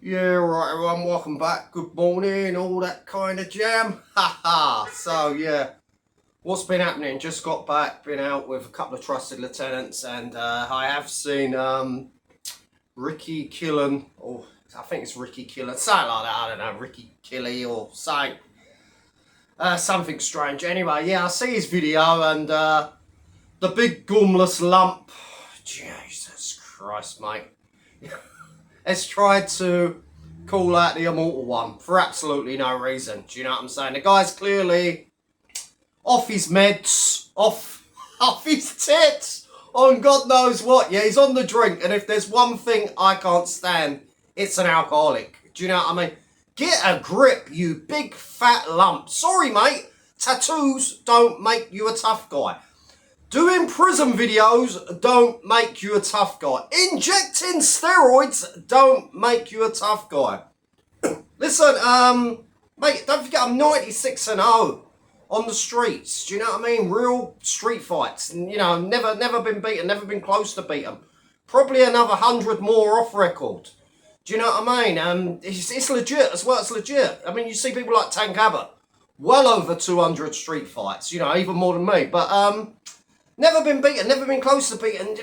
Yeah, right everyone, welcome back, good morning, all that kind of jam. Haha, so yeah, what's been happening? Just got back, been out with a couple of trusted lieutenants, and I have seen Ricky Kllin, or I think it's Ricky Kllin, something like that, I don't know, Ricky Killeen or something. Something strange. Anyway, yeah, I see his video, and the big gumless lump, Jesus Christ, mate, has tried to call out the immortal one for absolutely no reason. Do you know what I'm saying? The guy's clearly off his meds, off his tits, on God knows what. Yeah, he's on the drink, and if there's one thing I can't stand, it's an alcoholic. Do you know what I mean? Get a grip, you big fat lump. Sorry, mate. Tattoos don't make you a tough guy. Doing prison videos don't make you a tough guy. Injecting steroids don't make you a tough guy. Listen, mate, don't forget I'm 96-0 on the streets. Do you know what I mean? Real street fights. And, you know, never been beaten, never been close to beat them. Probably another 100 more off record. Do you know what I mean? It's legit as well. It's legit. I mean, you see people like Tank Abbott, well over 200 street fights. You know, even more than me. But never been beaten, never been close to beaten.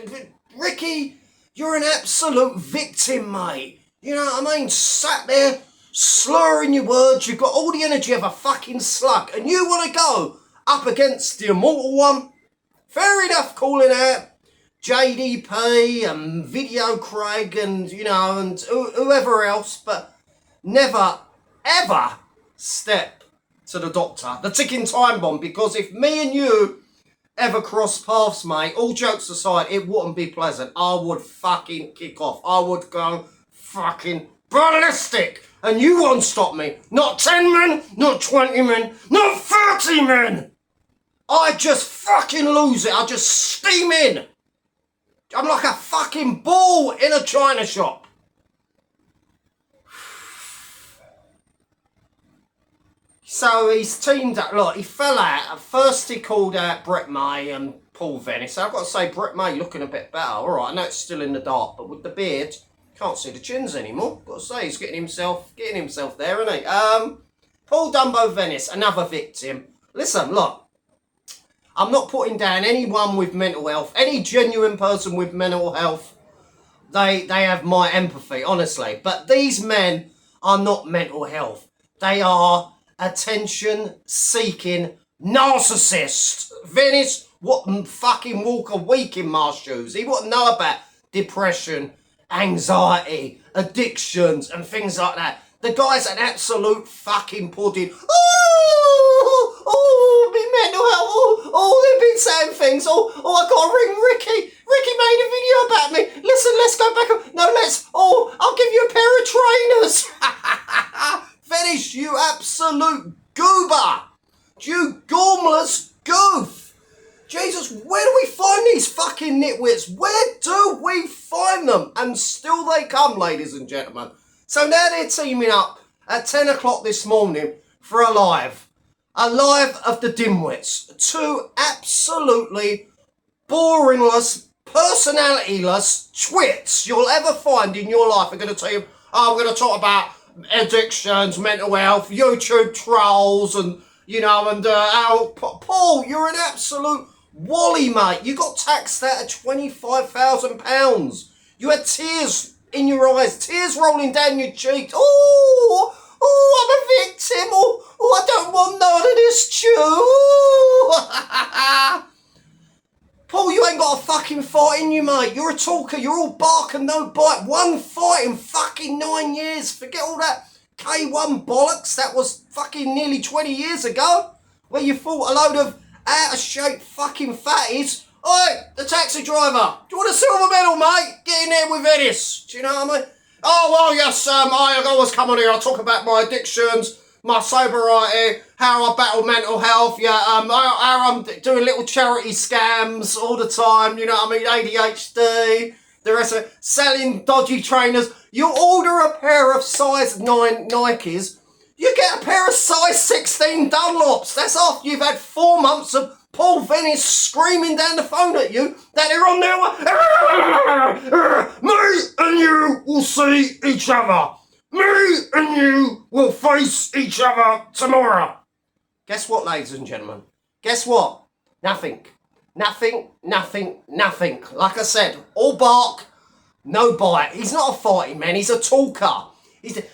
Ricky, you're an absolute victim, mate. You know what I mean? Sat there, slurring your words. You've got all the energy of a fucking slug, and you want to go up against the immortal one? Fair enough, calling out JDP and Video Craig and, you know, and whoever else, but never, ever step to the doctor. The ticking time bomb, because if me and you ever cross paths, mate, all jokes aside, it wouldn't be pleasant. I would fucking kick off. I would go fucking ballistic. And you won't stop me. Not 10 men, not 20 men, not 30 men. I just fucking lose it. I just steam in. I'm like a fucking ball in a china shop. So he's teamed up. Look, he fell out. At first he called out Brett May and Paul Venice. I've got to say, Brett May looking a bit better. All right, I know it's still in the dark, but with the beard, can't see the chins anymore. Got to say, he's getting himself there, isn't he? Paul Dumbo Venice, another victim. Listen, look, I'm not putting down anyone with mental health. Any genuine person with mental health, they have my empathy, honestly. But these men are not mental health. They are attention-seeking narcissists. Venice wouldn't fucking walk a week in my shoes. He wouldn't know about depression, anxiety, addictions, and things like that. The guy's an absolute fucking pudding. Oh, me mental health. Oh, they've been saying things. Oh, I gotta ring Ricky. Ricky made a video about me. Listen, let's go back. No, I'll give you a pair of trainers. Venice, you absolute goober. You gormless goof. Jesus, where do we find these fucking nitwits? Where do we find them? And still they come, ladies and gentlemen. So now they're teaming up at 10 o'clock this morning for a live of the dimwits. Two absolutely boringless, personalityless twits you'll ever find in your life are going to tell you, oh, we're going to talk about addictions, mental health, YouTube trolls, and, you know, and Paul, you're an absolute wally, mate. You got taxed out at £25,000. You had tears in your eyes, tears rolling down your cheeks. Oh, I'm a victim. Oh, I don't want none of this chew. Paul, you ain't got a fucking fight in you, mate. You're a talker. You're all bark and no bite. One fight in fucking 9 years. Forget all that K1 bollocks. That was fucking nearly 20 years ago, where you fought a load of out-of-shape fucking fatties. Oi, the taxi driver. Do you want a silver medal, mate? Get in there with Venice. Do you know what I mean? Oh, well, yes, I always come on here. I talk about my addictions, my sobriety, how I battle mental health, yeah, how I'm doing little charity scams all the time, you know what I mean, ADHD, the rest of it, selling dodgy trainers. You order a pair of size 9 Nikes, you get a pair of size 16 Dunlops. That's after you've had 4 months of Paul Venice screaming down the phone at you that they're on their way. Me and you will see each other. Me and you will face each other tomorrow. Guess what, ladies and gentlemen? Guess what? Nothing. Nothing, nothing, nothing. Like I said, all bark, no bite. He's not a fighting man, he's a talker.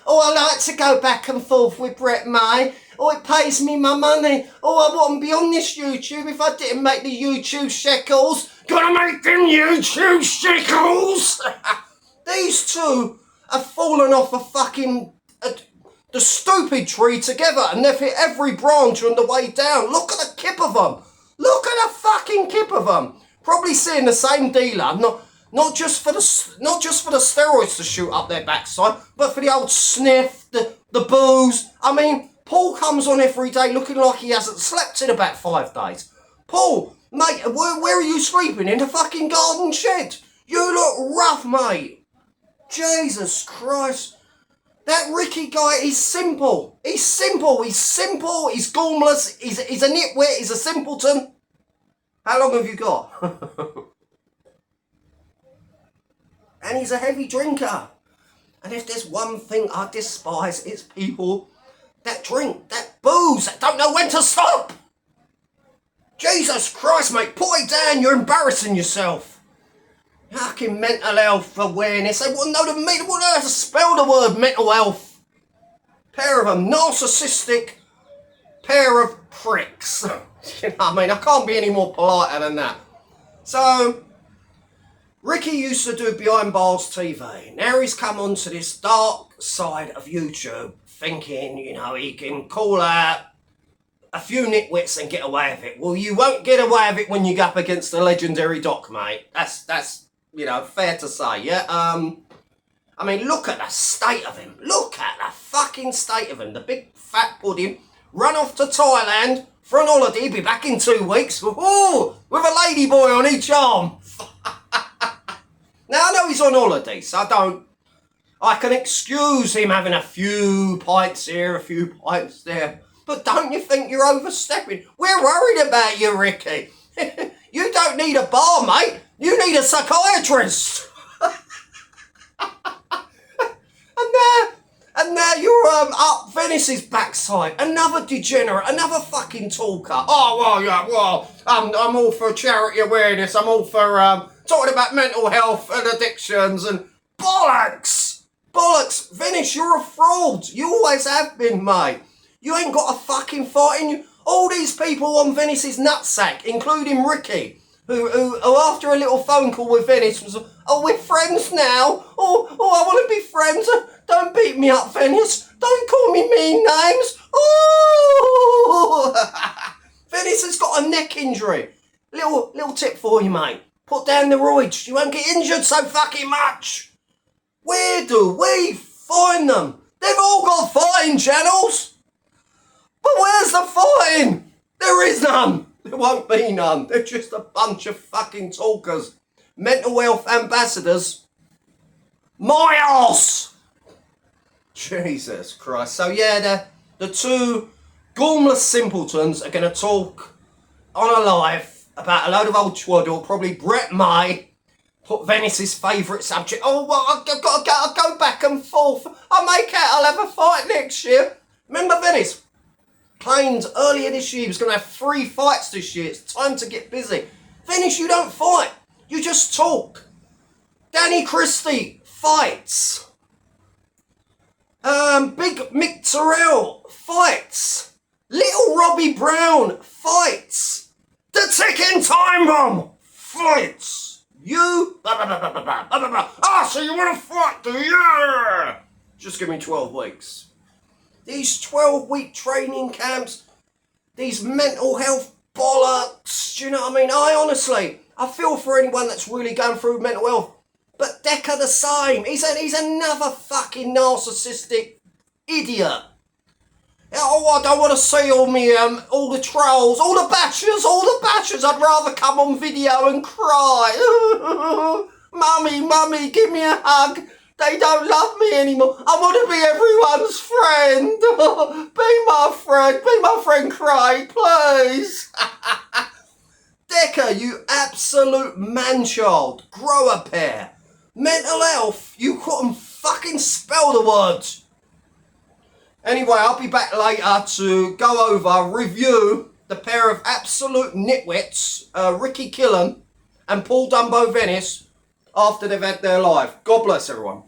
I like to go back and forth with Brett May. It pays me my money. I wouldn't be on this YouTube if I didn't make the YouTube shekels. Gotta make them YouTube shekels! These two have fallen off the stupid tree together, and they've hit every branch on the way down. Look at the kip of them. Look at the fucking kip of them. Probably seeing the same dealer, not just for the steroids to shoot up their backside, but for the old sniff, the booze. I mean, Paul comes on every day looking like he hasn't slept in about 5 days. Paul, mate, where are you sleeping? In the fucking garden shed? You look rough, mate. Jesus Christ. That Ricky guy is simple. He's simple. He's gormless. He's a nitwit. He's a simpleton. How long have you got? And he's a heavy drinker. And if there's one thing I despise, it's people that drink, that booze, that don't know when to stop. Jesus Christ, mate, put it down. You're embarrassing yourself. Fucking mental health awareness. They wouldn't know they wouldn't know how to spell the word mental health. Pair of them, narcissistic pair of pricks. You know what I mean? I can't be any more politer than that. So, Ricky used to do Behind Bars TV. Now he's come onto this dark side of YouTube, thinking, he can call out a few nitwits and get away with it. Well, you won't get away with it when you go up against the legendary Doc, mate. That's fair to say, yeah? I mean, look at the state of him. Look at the fucking state of him. The big fat pudding run off to Thailand for an holiday. He'll be back in 2 weeks. Ooh, with a lady boy on each arm. Now, I know he's on holiday, so I can excuse him having a few pints here, a few pints there. But don't you think you're overstepping? We're worried about you, Ricky. You don't need a bar, mate. You need a psychiatrist. and now you're up Venice's backside. Another degenerate, another fucking talker. I'm all for charity awareness. I'm all for talking about mental health and addictions and bollocks. Bollocks. Venice, you're a fraud. You always have been, mate. You ain't got a fucking fight in you. All these people on Venice's nutsack, including Ricky, who after a little phone call with Venice was, we're friends now. I want to be friends. Don't beat me up, Venice. Don't call me mean names. Venice has got a neck injury. Little tip for you, mate. Put down the roids. You won't get injured so fucking much. Where do we find them? They've all got fighting channels. But where's the fighting? There is none. There won't be none. They're just a bunch of fucking talkers. Mental health ambassadors. My arse! Jesus Christ. So yeah, the two gormless simpletons are going to talk on a live about a load of old twaddle, probably Brett May, put Venice's favourite subject. I've got to go back and forth. I make out I'll have a fight next year. Remember Venice? Claimed earlier this year he was going to have 3 fights this year. It's time to get busy. Venice, you don't fight. You just talk. Danny Christie fights. Big Mick Terrell fights. Little Robbie Brown fights. The ticking time bomb fights. You. So you want to fight, do you? Just give me 12 weeks. These 12-week training camps, these mental health bollocks, do you know what I mean? I feel for anyone that's really going through mental health. But Decker the same. He's another fucking narcissistic idiot. I don't want to see all the trolls, all the bashers. I'd rather come on video and cry. Mummy, give me a hug. They don't love me anymore. I want to be everyone's friend. Be my friend, Craig, please. Decker, you absolute man-child. Grow a pair. Mental health, you couldn't fucking spell the words. Anyway, I'll be back later to go over, review the pair of absolute nitwits, Kllin and Paul Dumbo Venice, after they've had their live. God bless everyone.